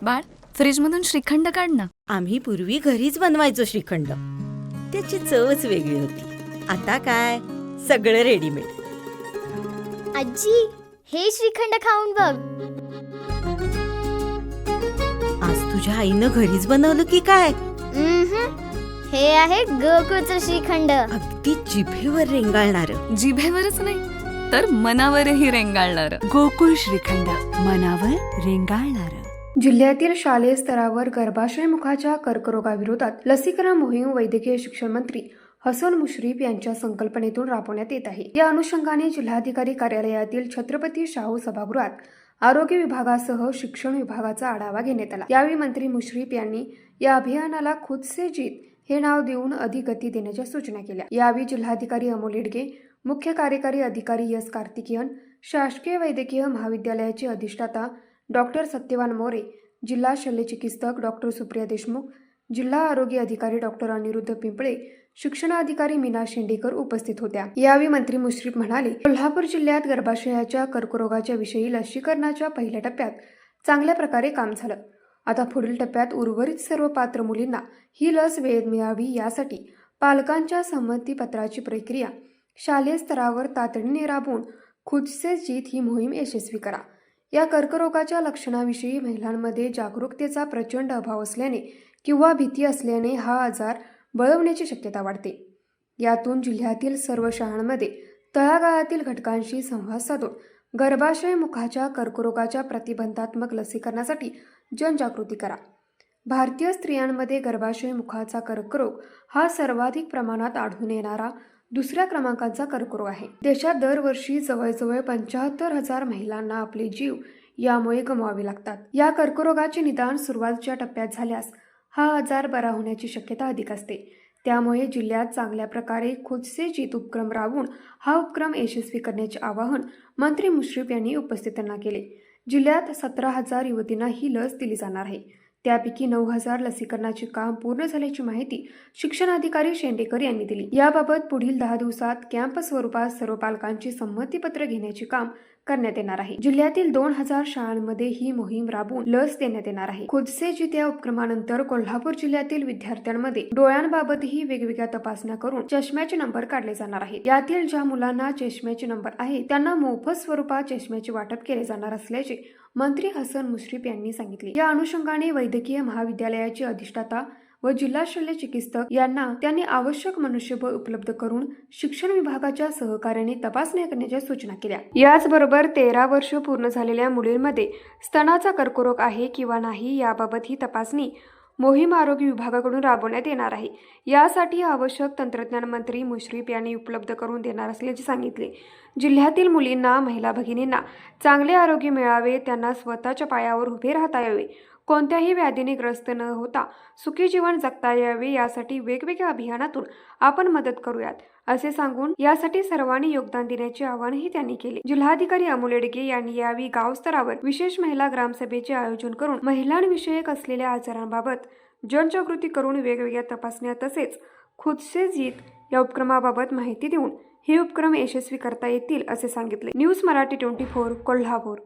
बाळ, फ्रीजमधून श्रीखंड काढ ना. आम्ही पूर्वी घरीच बनवायचो श्रीखंड. त्याची चवच वेगळी होती. आता काय सगळं रेडीमेड. आजी, हे श्रीखंड खाऊन बघ. आज तुझ्या आईनं घरीच बनवलं की काय? हे आहे गोकुळचं श्रीखंड. अगदी जिभेवर रेंगाळणार. जिभेवरच नाही तर मनावरही रेंगाळणार. गोकुळ श्रीखंड, मनावर रेंगाळणार. जिल्ह्यातील शालेय स्तरावर गर्भाशय मुखाच्या कर्करोगाविरोधात लसीकरण मोहीम वैद्यकीय शिक्षण मंत्री हसन मुश्रीफ यांच्या संकल्पनेतून राबवण्यात येत आहे. या अनुषंगाने जिल्हाधिकारी कार्यालयातील छत्रपती शाहू सभागृहात आरोग्य विभागासह शिक्षण विभागाचा आढावा घेण्यात आला. यावेळी मंत्री मुश्रीफ यांनी या अभियानाला खुद से जीत हे नाव देऊन अधिक गती देण्याच्या सूचना केल्या. यावेळी जिल्हाधिकारी अमोल येडगे, मुख्य कार्यकारी अधिकारी एस कार्तिकेयन, शासकीय वैद्यकीय महाविद्यालयाचे अधिष्ठाता डॉक्टर सत्यवान मोरे, जिल्हा शल्यचिकित्सक डॉक्टर सुप्रिया देशमुख, जिल्हा आरोग्य अधिकारी डॉक्टर अनिरुद्ध पिंपळे, शिक्षणाधिकारी मीना शेंडेकर उपस्थित होत्या. यावेळी मंत्री मुश्रीफ म्हणाले, कोल्हापूर जिल्ह्यात गर्भाशयाच्या कर्करोगाच्या विषयी लसीकरणाच्या पहिल्या टप्प्यात चांगल्या प्रकारे काम झालं. आता पुढील टप्प्यात उर्वरित सर्व पात्र मुलींना ही लस वेळेत मिळावी यासाठी पालकांच्या संमतीपत्राची प्रक्रिया शालेय स्तरावर तातडीने राबवून खुद से जीत ही मोहीम यशस्वी करा. या कर्करोगाच्या लक्षणाविषयी महिलांमध्ये जागरूकतेचा प्रचंड अभाव असल्याने किंवा भीती असल्याने हा आजार बळवण्याची शक्यता वाढते. यातून जिल्ह्यातील सर्व शाळांमध्ये तळागाळातील घटकांशी संवाद साधून गर्भाशय मुखाच्या कर्करोगाच्या प्रतिबंधात्मक लसीकरणासाठी जनजागृती करा. भारतीय स्त्रियांमध्ये गर्भाशय मुखाचा कर्करोग हा सर्वाधिक प्रमाणात आढळून येणारा दुसऱ्या क्रमांकाचा कर्करोग आहे. देशात दरवर्षी जवळजवळ 75,000 महिलांना आपले जीव यामुळे गमवावे लागतात. या कर्करोगाचे निदान सुरुवातीच्या टप्प्यात झाल्यास हा आजार बरा होण्याची शक्यता अधिक असते. त्यामुळे जिल्ह्यात चांगल्या प्रकारे खुद से जीत उपक्रम राबवून हा उपक्रम यशस्वी करण्याचे आवाहन मंत्री मुश्रीफ यांनी उपस्थितांना केले. जिल्ह्यात 17,000 युवतींना ही लस दिली जाणार आहे. त्यापैकी 9,000 लसीकरणाचे काम पूर्ण झाल्याची माहिती शिक्षणाधिकारी शेंडेकर यांनी दिली. याबाबत पुढील 10 दिवसात कॅम्प स्वरूपात सर्व पालकांची संमतीपत्र घेण्याचे काम करण्यात येणार आहे. जिल्ह्यातील 2,000 शाळांमध्ये ही मोहीम राबवून लस देण्यात येणार आहे. खुद से जीत या उपक्रमानंतर कोल्हापूर जिल्ह्यातील विद्यार्थ्यांमध्ये डोळ्यांबाबतही वेगवेगळ्या तपासण्या करून चष्म्याचे नंबर काढले जाणार आहेत. यातील ज्या मुलांना चष्म्याचे नंबर आहेत त्यांना मोफत स्वरूपात चष्म्याचे वाटप केले जाणार असल्याचे मंत्री हसन मुश्रीफ यांनी सांगितले. या अनुषंगाने वैद्यकीय महाविद्यालयाचे अधिष्ठाता व जिल्हा शल्य चिकित्सक यांना त्यांनी आवश्यक मनुष्यबळ उपलब्ध करून शिक्षण विभागाच्या सहकार्याने तपासण्या करण्याच्या सूचना केल्या. याचबरोबर 13 वर्ष पूर्ण झालेल्या मुलींमध्ये स्तनाचा कर्करोग आहे किंवा नाही याबाबत ही तपासणी मोहीम आरोग्य विभागाकडून राबवण्यात येणार आहे. यासाठी आवश्यक तंत्रज्ञान मंत्री मुश्रीफ यांनी उपलब्ध करून देणार असल्याचे सांगितले. जिल्ह्यातील मुलींना, महिला भगिनींना चांगले आरोग्य मिळावे, त्यांना स्वतःच्या पायावर उभे राहता यावे, कोणत्याही व्याधीने ग्रस्त न होता सुखी जीवन जगता यावे यासाठी वेगवेगळ्या अभियानातून आपण मदत करूयात असे सांगून यासाठी सर्वांनी योगदान देण्याचे आवाहनही त्यांनी केले. जिल्हाधिकारी अमोल येडगे यांनी यावेळी गाव स्तरावर विशेष महिला ग्रामसभेचे आयोजन करून महिलांविषयक असलेल्या आजारांबाबत जनजागृती करून वेगवेगळ्या तपासण्या तसेच खुद से जीत या उपक्रमाबाबत माहिती देऊन हे उपक्रम यशस्वी करता येतील असे सांगितले. न्यूज मराठी 24 कोल्हापूर.